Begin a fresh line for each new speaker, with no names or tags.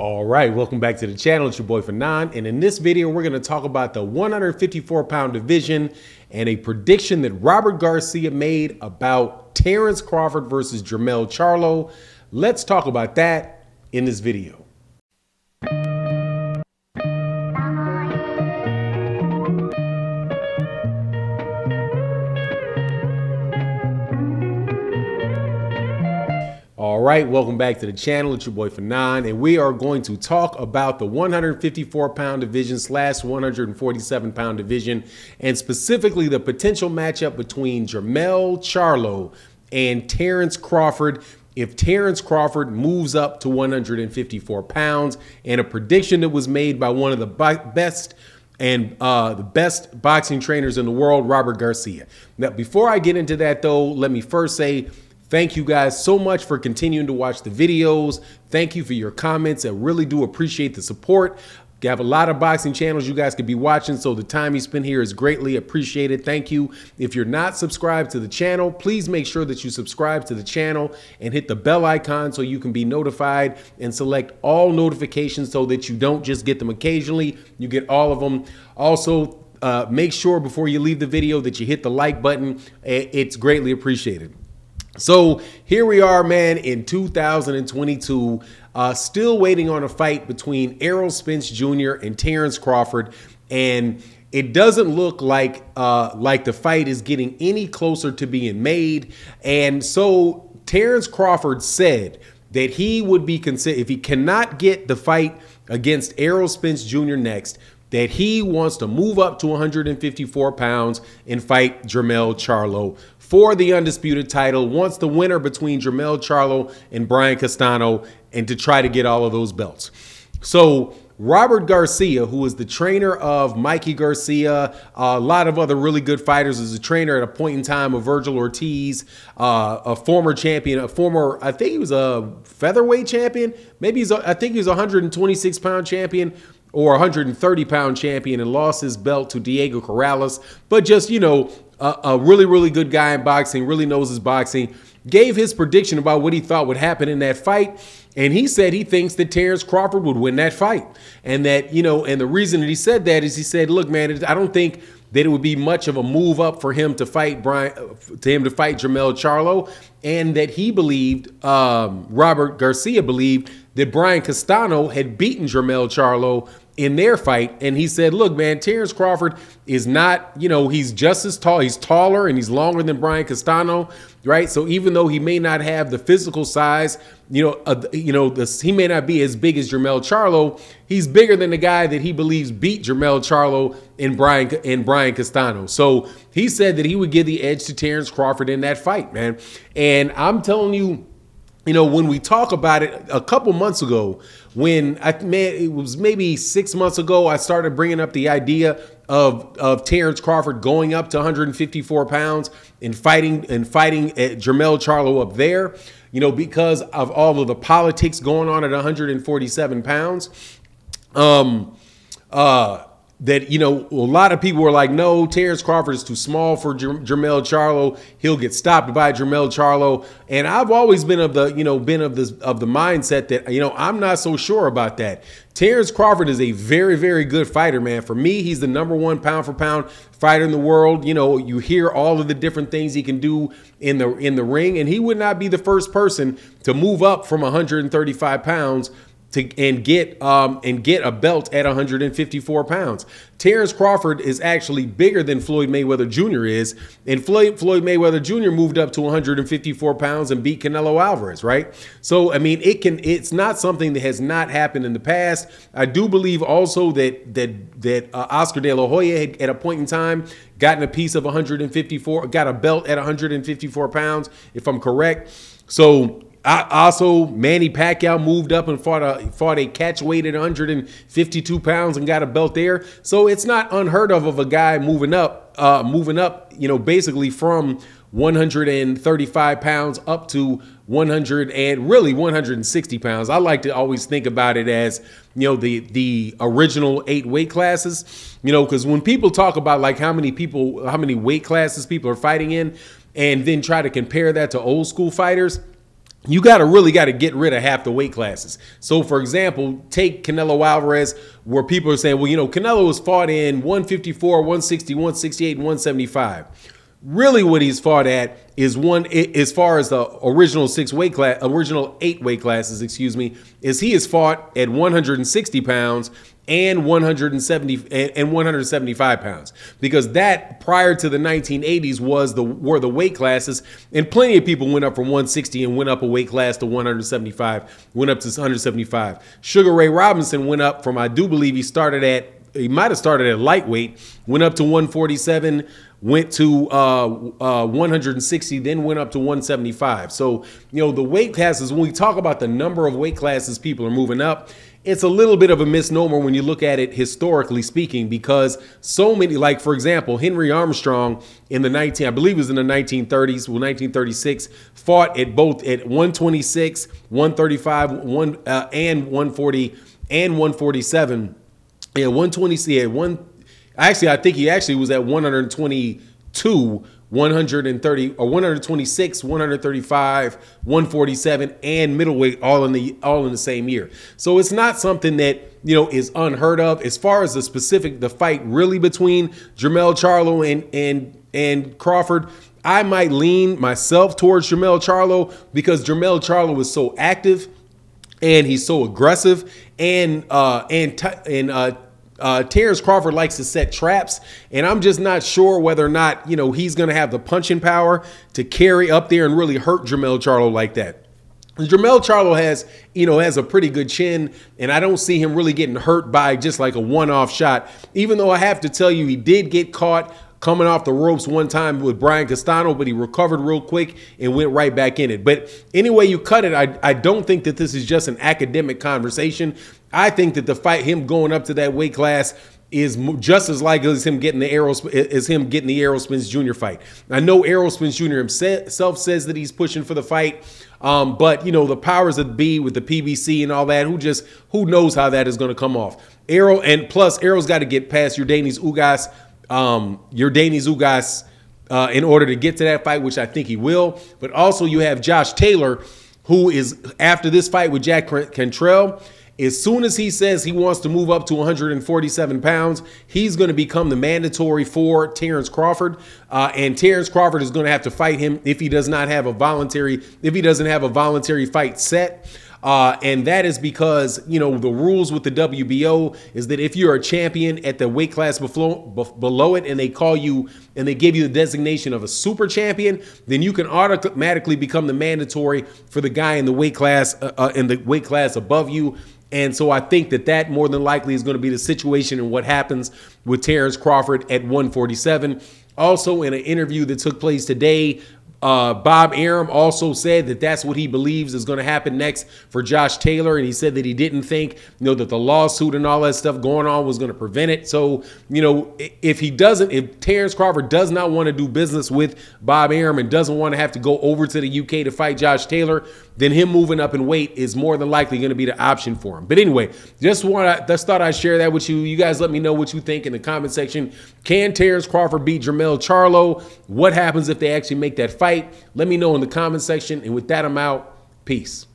All right, welcome back to the channel. It's your boy Fanon, and in this video, we're going to talk about the 154-pound division and a prediction that Robert Garcia made about Terence Crawford versus Jermell Charlo. Let's talk about that in this video. All right, welcome back to the channel. It's your boy Fanon, and we are going to talk about the 154-pound division / 147-pound division, and specifically the potential matchup between Jermell Charlo and Terence Crawford if Terence Crawford moves up to 154 pounds, and a prediction that was made by one of the best boxing trainers in the world, Robert Garcia. Now, before I get into that, though, let me first say thank you guys so much for continuing to watch the videos. Thank you for your comments. I really do appreciate the support. You have a lot of boxing channels you guys could be watching, so the time you spend here is greatly appreciated. Thank you. If you're not subscribed to the channel, please make sure that you subscribe to the channel and hit the bell icon so you can be notified, and select all notifications so that you don't just get them occasionally. You get all of them. Also, make sure before you leave the video that you hit the like button. It's greatly appreciated. So here we are, man, in 2022, still waiting on a fight between Errol Spence Jr. and Terence Crawford, and it doesn't look like the fight is getting any closer to being made. And so Terence Crawford said that he would be considered, if he cannot get the fight against Errol Spence Jr. next, that he wants to move up to 154 pounds and fight Jermell Charlo for the undisputed title, wants the winner between Jermell Charlo and Brian Castano, and to try to get all of those belts. So Robert Garcia, who is the trainer of Mikey Garcia, a lot of other really good fighters, is a trainer at a point in time of Virgil Ortiz, a former champion, I think he was a featherweight champion. Maybe I think he was a 126-pound champion or 130-pound champion, and lost his belt to Diego Corrales. But just, you know, a really, really good guy in boxing, really knows his boxing, gave his prediction about what he thought would happen in that fight. And he said he thinks that Terence Crawford would win that fight. And that, you know, and the reason that he said that is he said, look, man, I don't think that it would be much of a move up for him to fight Jermell Charlo, and that he believed, Robert Garcia believed, that Brian Castano had beaten Jermell Charlo in their fight. And he said, look, man, Terence Crawford is not, you know, he's just as tall. He's taller and he's longer than Brian Castano, right? So even though he may not have the physical size, he may not be as big as Jermell Charlo, he's bigger than the guy that he believes beat Jermell Charlo and Brian Castano. So he said that he would give the edge to Terence Crawford in that fight, man. And I'm telling you, you know, when we talk about it a couple months ago, it was maybe 6 months ago, I started bringing up the idea of Terence Crawford going up to 154 pounds and fighting Jermell Charlo up there, you know, because of all of the politics going on at 147 pounds. That, you know, a lot of people were like, no, Terence Crawford is too small for Jermell Charlo. He'll get stopped by Jermell Charlo. And I've always been of the mindset that, you know, I'm not so sure about that. Terence Crawford is a very, very good fighter, man. For me, he's the #1 pound for pound fighter in the world. You know, you hear all of the different things he can do in the ring, and he would not be the first person to move up from 135 pounds and get a belt at 154 pounds. Terence Crawford is actually bigger than Floyd Mayweather Jr. is, and Floyd Mayweather Jr. moved up to 154 pounds and beat Canelo Alvarez, right? So, I mean, it's not something that has not happened in the past. I do believe also that Oscar De La Hoya had, at a point in time, gotten a piece of 154, got a belt at 154 pounds, if I'm correct. So also, Manny Pacquiao moved up and fought a catch weight at 152 pounds and got a belt there. So it's not unheard of a guy moving up, you know, basically from 135 pounds up to 160 pounds. I like to always think about it as, you know, the original 8 weight classes, you know, because when people talk about like how many weight classes people are fighting in, and then try to compare that to old school fighters, you really got to get rid of half the weight classes. So, for example, take Canelo Alvarez, where people are saying, well, you know, Canelo was fought in 154, 160, 168, and 175. Really, what he's fought at is as far as the original original 8 weight classes, excuse me, is he has fought at 160 pounds and 175 pounds, because that prior to the 1980s were the weight classes, and plenty of people went up from 160 and went up a weight class to 175, went up to 175. Sugar Ray Robinson went up from, I do believe he might have started at lightweight, went up to 147, went to 160, then went up to 175. So, you know, the weight classes, when we talk about the number of weight classes people are moving up, it's a little bit of a misnomer when you look at it historically speaking, because so many, like, for example, Henry Armstrong I believe it was in the 1930s, 1936, fought at both at 126, 135, and 140 and 147. Yeah, 120. I think he actually was at 122, 130 or 126, 135, 147, and middleweight all in the same year. So it's not something that, you know, is unheard of. As far as the fight really between Jermell Charlo and Crawford, I might lean myself towards Jermell Charlo, because Jermell Charlo is so active and he's so aggressive, and Terrence Crawford likes to set traps, and I'm just not sure whether or not, you know, he's going to have the punching power to carry up there and really hurt Jermell Charlo like that. Jermell Charlo has a pretty good chin, and I don't see him really getting hurt by just like a one-off shot, even though I have to tell you he did get caught coming off the ropes one time with Brian Castano, but he recovered real quick and went right back in it. But anyway you cut it, I don't think that this is just an academic conversation. I think that him going up to that weight class is just as likely as him getting the Errol Spence Jr. fight. I know Errol Spence Jr. himself says that he's pushing for the fight, but you know, the powers that be with the PBC and all that, who knows how that is going to come off. Errol's got to get past Yordenis Ugas. In order to get to that fight, which I think he will. But also you have Josh Taylor, who is, after this fight with Jack Cantrell, as soon as he says he wants to move up to 147 pounds, he's going to become the mandatory for Terrence Crawford. And Terrence Crawford is going to have to fight him if he doesn't have a voluntary fight set. And that is because, you know, the rules with the WBO is that if you're a champion at the weight class below it, and they call you and they give you the designation of a super champion, then you can automatically become the mandatory for the guy in the weight class above you. And so I think that more than likely is going to be the situation and what happens with Terrence Crawford at 147. Also, in an interview that took place today, Bob Arum also said that that's what he believes is going to happen next for Josh Taylor, and he said that he didn't think, you know, that the lawsuit and all that stuff going on was going to prevent it. So, you know, if Terrence Crawford does not want to do business with Bob Arum and doesn't want to have to go over to the UK to fight Josh Taylor, then him moving up in weight is more than likely going to be the option for him. But anyway, just thought I'd share that with you. You guys let me know what you think in the comment section. Can Terrence Crawford beat Jermell Charlo? What happens if they actually make that fight? Let me know in the comment section. And with that, I'm out. Peace.